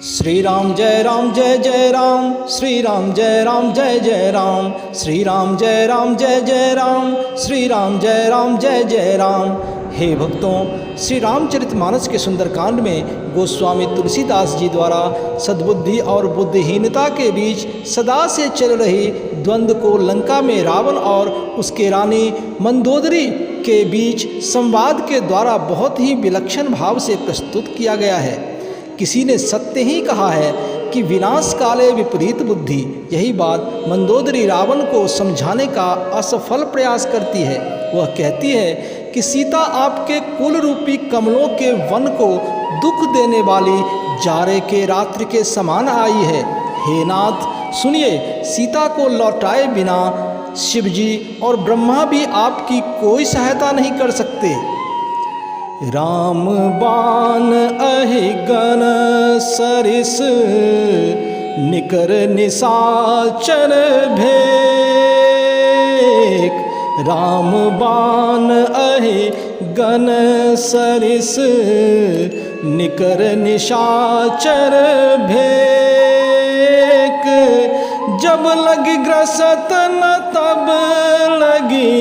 श्री राम जय जय राम, श्री राम जय जय राम, श्री राम जय जय राम, श्री राम जय राम। हे भक्तों, श्री रामचरितमानस के सुंदरकांड में गोस्वामी तुलसीदास जी द्वारा सद्बुद्धि और बुद्धिहीनता के बीच सदा से चल रही द्वंद्व को लंका में रावण और उसके रानी मंदोदरी के बीच संवाद के द्वारा बहुत ही विलक्षण भाव से प्रस्तुत किया गया है। किसी ने सत्य ही कहा है कि विनाश काले विपरीत बुद्धि। यही बात मंदोदरी रावण को समझाने का असफल प्रयास करती है। वह कहती है कि सीता आपके कुल रूपी कमलों के वन को दुख देने वाली जाड़े के रात्रि के समान आई है। हे नाथ सुनिए, सीता को लौटाए बिना शिवजी और ब्रह्मा भी आपकी कोई सहायता नहीं कर सकते। राम बाण अहिगन सरिस निकर निशाचर भेक। राम बाण अहिगन सरिस निकर निशाचर भेक। जब लगी ग्रसत न तब लगी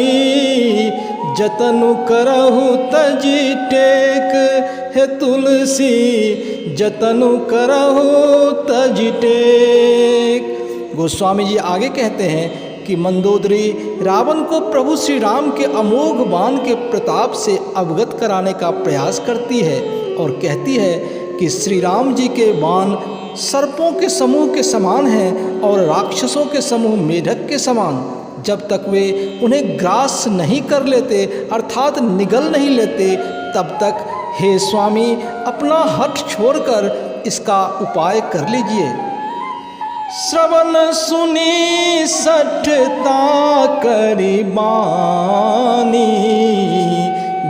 जतनु करहु तजी टेक। हे तुलसी जतनु करहु तजी टेक। गोस्वामी जी आगे कहते हैं कि मंदोदरी रावण को प्रभु श्री राम के अमोघ बाण के प्रताप से अवगत कराने का प्रयास करती है और कहती है कि श्री राम जी के बाण सर्पों के समूह के समान हैं और राक्षसों के समूह मेढक के समान। जब तक वे उन्हें ग्रास नहीं कर लेते अर्थात निगल नहीं लेते, तब तक हे स्वामी अपना हठ छोड़कर इसका उपाय कर लीजिए। श्रवण सुनी सठता करी बानी,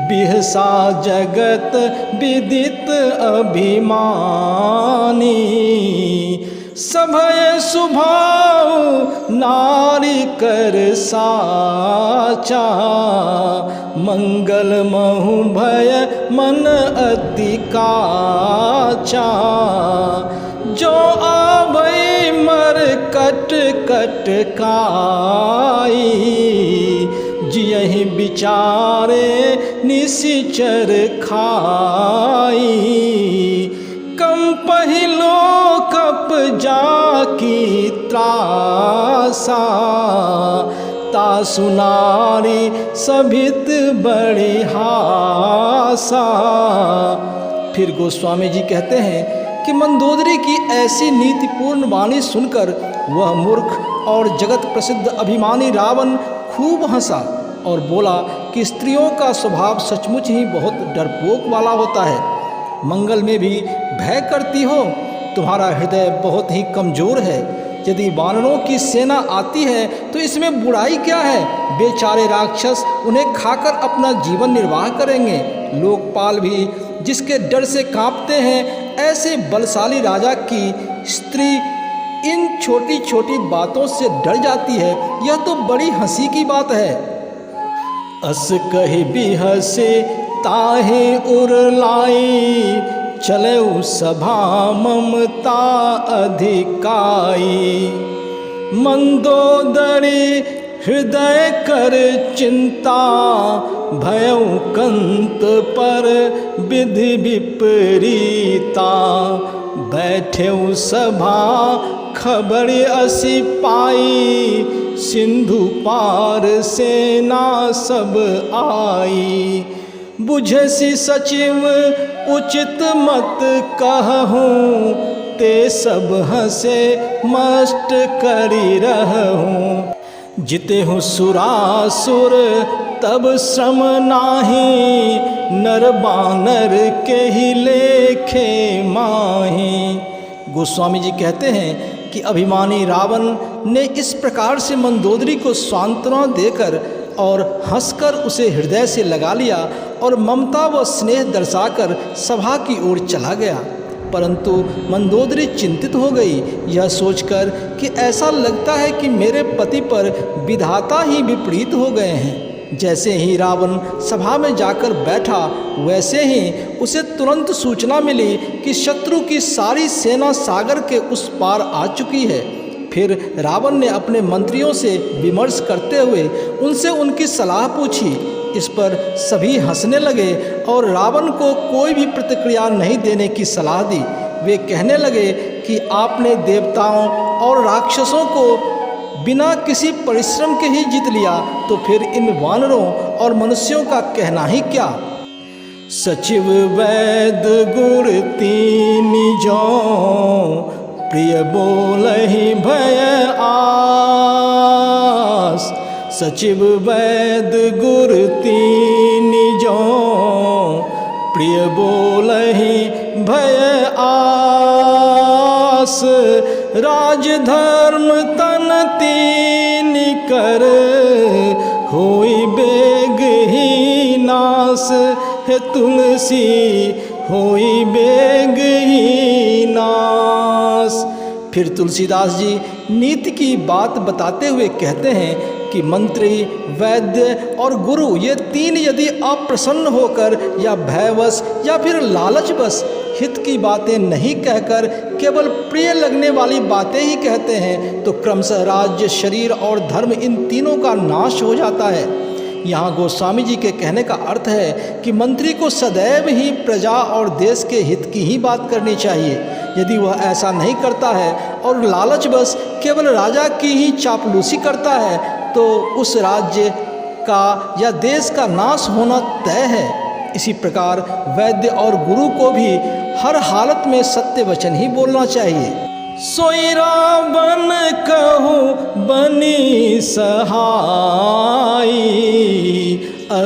बिहसा जगत विदित अभिमानी। सभय सुभाव नारी कर साचा, मंगल महु भय मन अति काचा। जो आभई मर कट कट काई, जियहि बिचारे निशिचर खाई। कम पहिलो कप जाकी त्रासा, ता सुनारी सभित बड़ी हासा। फिर गोस्वामी जी कहते हैं कि मंदोदरी की ऐसी नीतिपूर्ण वाणी सुनकर वह मूर्ख और जगत प्रसिद्ध अभिमानी रावण खूब हंसा और बोला कि स्त्रियों का स्वभाव सचमुच ही बहुत डरपोक वाला होता है। मंगल में भी भय करती हो, तुम्हारा हृदय बहुत ही कमज़ोर है। यदि वानरों की सेना आती है तो इसमें बुराई क्या है? बेचारे राक्षस उन्हें खाकर अपना जीवन निर्वाह करेंगे। लोकपाल भी जिसके डर से कांपते हैं, ऐसे बलशाली राजा की स्त्री इन छोटी छोटी बातों से डर जाती है। यह तो बड़ी हंसी की बात है। अस कहि भी हंसे ताहे उरलाई, चले सभा ममता अधिकाई। मंदोदरी हृदय कर चिंता, भयउ कंत पर विधि विपरीता। बैठे सभा खबर असी पाई, सिंधु पार सेना सब आई। बुझसी सचिव उचित मत कहूँ, ते सब हंसे मस्त करी रहूँ। जिते हूँ सुरासुर तब श्रम नाही, नर बानर के ही लेखे माही। गोस्वामी जी कहते हैं कि अभिमानी रावण ने इस प्रकार से मंदोदरी को सांत्वना देकर और हंसकर उसे हृदय से लगा लिया और ममता व स्नेह दर्शाकर सभा की ओर चला गया। परंतु मंदोदरी चिंतित हो गई, यह सोचकर कि ऐसा लगता है कि मेरे पति पर विधाता ही विपरीत हो गए हैं। जैसे ही रावण सभा में जाकर बैठा, वैसे ही उसे तुरंत सूचना मिली कि शत्रु की सारी सेना सागर के उस पार आ चुकी है। फिर रावण ने अपने मंत्रियों से विमर्श करते हुए उनसे उनकी सलाह पूछी। इस पर सभी हंसने लगे और रावण को कोई भी प्रतिक्रिया नहीं देने की सलाह दी। वे कहने लगे कि आपने देवताओं और राक्षसों को बिना किसी परिश्रम के ही जीत लिया, तो फिर इन वानरों और मनुष्यों का कहना ही क्या। सचिव वैद गुर तीन जो, प्रिय बोलहि भय आस। सचिव वैद गुर तीन जो, प्रिय बोलहि भय आस। राजधर्म तन तीन कर, होई बेग ही नास। है तुलसी होई बेग ही नास। फिर तुलसीदास जी नीति की बात बताते हुए कहते हैं कि मंत्री, वैद्य और गुरु ये तीन यदि अप्रसन्न होकर या भयवश या फिर लालचवश हित की बातें नहीं कहकर केवल प्रिय लगने वाली बातें ही कहते हैं, तो क्रमशः राज्य, शरीर और धर्म इन तीनों का नाश हो जाता है। यहाँ गोस्वामी जी के कहने का अर्थ है कि मंत्री को सदैव ही प्रजा और देश के हित की ही बात करनी चाहिए। यदि वह ऐसा नहीं करता है और लालचवश केवल राजा की ही चापलूसी करता है, तो उस राज्य का या देश का नाश होना तय है। इसी प्रकार वैद्य और गुरु को भी हर हालत में सत्य वचन ही बोलना चाहिए। सोई रावण कहूँ बनी सहाई,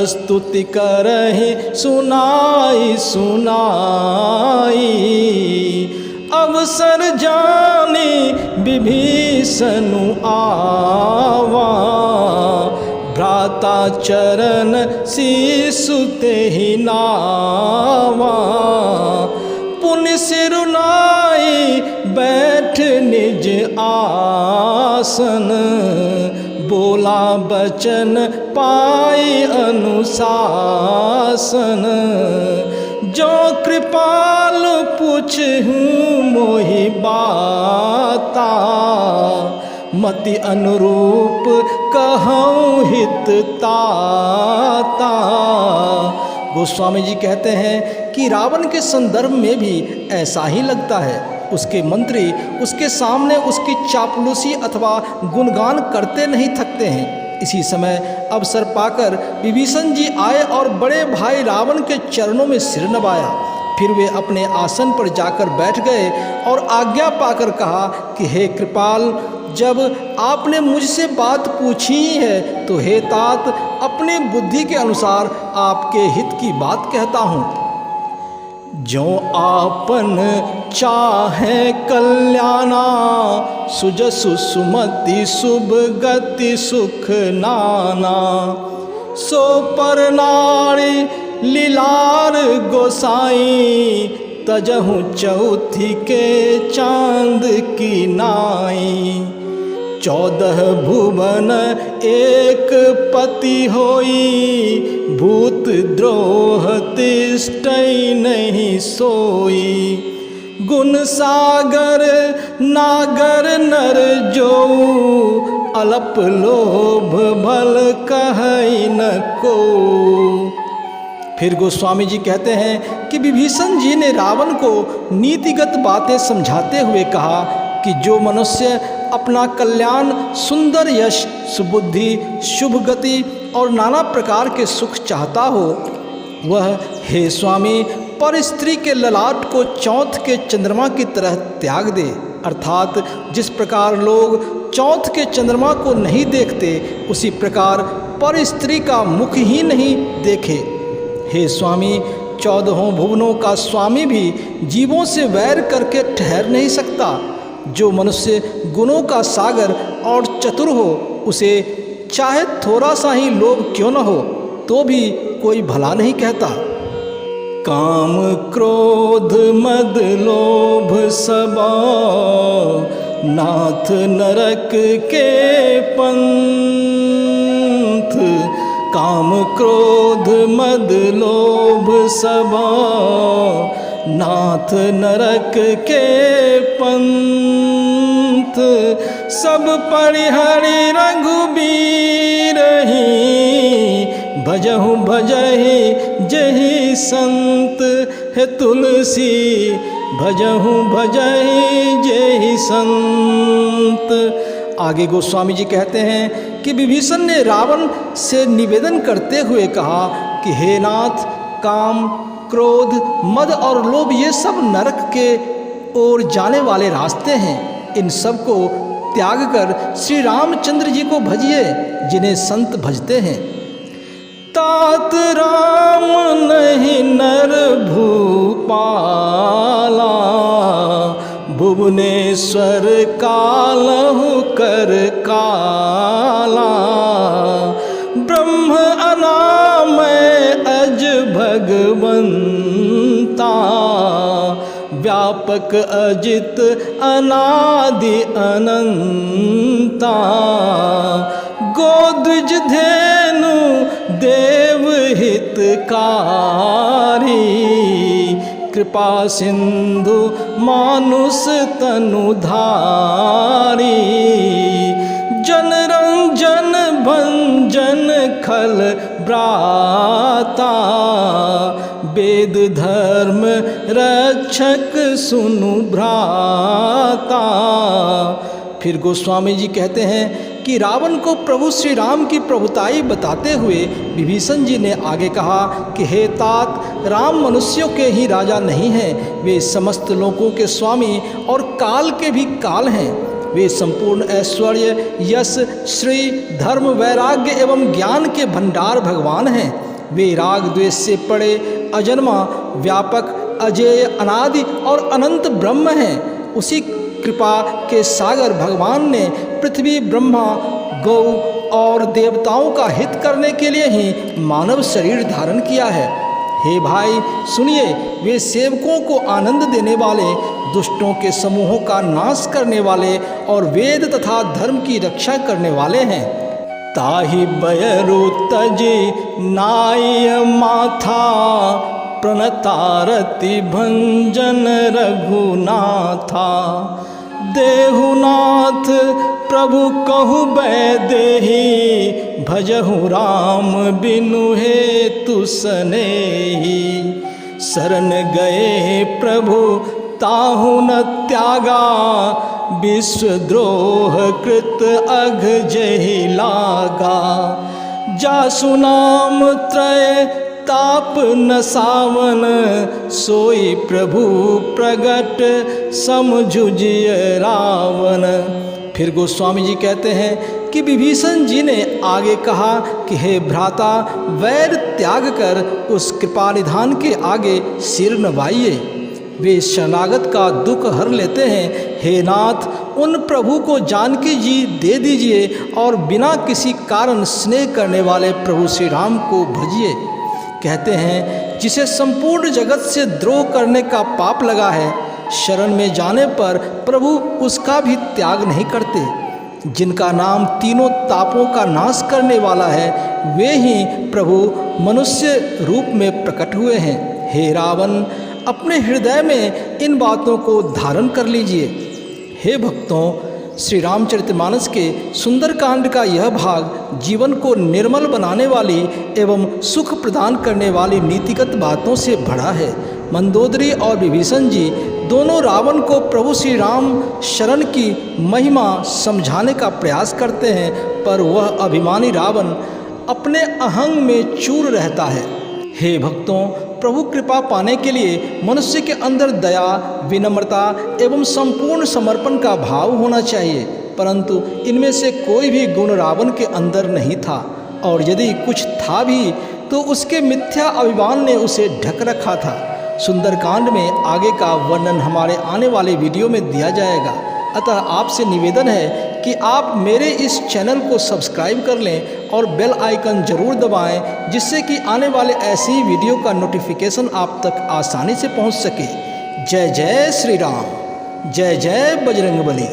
स्तुति करहि सुनाई सुनाई। अवसर जानी विभीषणु आवा, भ्राता चरण शीशु तेहि नावा। पुनि सिरुनाई बैठ निज आसन, बोला बचन पाई अनुशासन। जो कृपाल पूछहूँ मोहि बाता, मति अनुरूप कहूँ हित ताता। गोस्वामी जी कहते हैं कि रावण के संदर्भ में भी ऐसा ही लगता है। उसके मंत्री उसके सामने उसकी चापलूसी अथवा गुणगान करते नहीं थकते हैं। इसी समय अवसर पाकर विभीषण जी आए और बड़े भाई रावण के चरणों में सिर नवाया। फिर वे अपने आसन पर जाकर बैठ गए और आज्ञा पाकर कहा कि हे कृपाल, जब आपने मुझसे बात पूछी ही है, तो हे तात, अपने बुद्धि के अनुसार आपके हित की बात कहता हूँ। जो आपन चाहे कल्याणा, सुजसु सुमति शुभ गति सुख नाना। सो पर नारी लीलार गोसाई, तजहु चौथी के चांद की नाई। 14 भुवन एक पति होई, भूत द्रोह तिष्ठै नहीं सोई। गुण सागर नागर नर जो, अलप लोभ भल कहै न को। फिर गोस्वामी जी कहते हैं कि विभीषण जी ने रावण को नीतिगत बातें समझाते हुए कहा कि जो मनुष्य अपना कल्याण, सुंदर यश, सुबुद्धि, शुभ गति और नाना प्रकार के सुख चाहता हो, वह हे स्वामी पर स्त्री के ललाट को चौथ के चंद्रमा की तरह त्याग दे। अर्थात जिस प्रकार लोग चौथ के चंद्रमा को नहीं देखते, उसी प्रकार पर स्त्री का मुख ही नहीं देखे। हे स्वामी, 14 भुवनों का स्वामी भी जीवों से वैर करके ठहर नहीं सकता। जो मनुष्य गुणों का सागर और चतुर हो, उसे चाहे थोड़ा सा ही लोभ क्यों न हो, तो भी कोई भला नहीं कहता। काम क्रोध मद लोभ सबा, नाथ नरक के पंथ। काम क्रोध मद लोभ सब नाथ नरक के पंथ। सब परिहरि रघुबीर ही भजहु भजहि जहि संत। है तुलसी भजहु भजहि जहि संत। आगे गोस्वामी जी कहते हैं कि विभीषण ने रावण से निवेदन करते हुए कहा कि हे नाथ, काम क्रोध मद और लोभ ये सब नरक के ओर जाने वाले रास्ते हैं। इन सब को त्याग कर श्री रामचंद्र जी को भजिए जिन्हें संत भजते हैं। तात राम नहीं नर भूपाला भुवनेश्वर कालहु कर काला। ब्रह्म अनामय अज भगवंता व्यापक अजित अनादि अनंता। गोद्विज धेनु देव हितकारी कृपा सिंधु मानुष तनुधारी। जन रंजन भंजन खल ब्राता वेद धर्म रक्षक सुनु भ्राता। फिर गोस्वामी जी कहते हैं कि रावण को प्रभु श्री राम की प्रभुताई बताते हुए विभीषण जी ने आगे कहा कि हे तात, राम मनुष्यों के ही राजा नहीं हैं, वे समस्त लोकों के स्वामी और काल के भी काल हैं। वे संपूर्ण ऐश्वर्य यश श्री धर्म वैराग्य एवं ज्ञान के भंडार भगवान हैं। वे राग द्वेष से पड़े अजन्मा व्यापक अजेय अनादि और अनंत ब्रह्म हैं। उसी कृपा के सागर भगवान ने पृथ्वी ब्रह्मा गौ और देवताओं का हित करने के लिए ही मानव शरीर धारण किया है। हे भाई सुनिए, वे सेवकों को आनंद देने वाले, दुष्टों के समूहों का नाश करने वाले और वेद तथा धर्म की रक्षा करने वाले हैं। ताहि बयरु तजि नाय माथा प्रणतारति भंजन रघुनाथा। देहुनाथ प्रभु कहु बैदेही भजहु राम बिनु हेतु सनेही। शरण गए प्रभु ताहु न त्यागा विश्वद्रोह कृत अघ जहि लागा। जासु नाम त्रय ताप न सावन सोई प्रभु प्रगट समझुजिय रावण। फिर गोस्वामी जी कहते हैं कि विभीषण जी ने आगे कहा कि हे भ्राता, वैर त्याग कर उस कृपा निधान के आगे सिर नवाइए। वे शरणागत का दुख हर लेते हैं। हे नाथ, उन प्रभु को जानकी जी दे दीजिए और बिना किसी कारण स्नेह करने वाले प्रभु श्री राम को भजिए। कहते हैं जिसे संपूर्ण जगत से द्रोह करने का पाप लगा है, शरण में जाने पर प्रभु उसका भी त्याग नहीं करते। जिनका नाम तीनों तापों का नाश करने वाला है, वे ही प्रभु मनुष्य रूप में प्रकट हुए हैं। हे रावण, अपने हृदय में इन बातों को धारण कर लीजिए। हे भक्तों, श्री रामचरितमानस के सुंदरकांड का यह भाग जीवन को निर्मल बनाने वाली एवं सुख प्रदान करने वाली नीतिगत बातों से भरा है। मंदोदरी और विभीषण जी दोनों रावण को प्रभु श्री राम शरण की महिमा समझाने का प्रयास करते हैं, पर वह अभिमानी रावण अपने अहंग में चूर रहता है। हे भक्तों, प्रभु कृपा पाने के लिए मनुष्य के अंदर दया, विनम्रता एवं संपूर्ण समर्पण का भाव होना चाहिए, परंतु इनमें से कोई भी गुण रावण के अंदर नहीं था, और यदि कुछ था भी तो उसके मिथ्या अभिमान ने उसे ढक रखा था। सुंदरकांड में आगे का वर्णन हमारे आने वाले वीडियो में दिया जाएगा। अतः आपसे निवेदन है कि आप मेरे इस चैनल को सब्सक्राइब कर लें और बेल आइकन जरूर दबाएं, जिससे कि आने वाले ऐसी ही वीडियो का नोटिफिकेशन आप तक आसानी से पहुंच सके। जय जय श्री राम, जय जय बजरंगबली।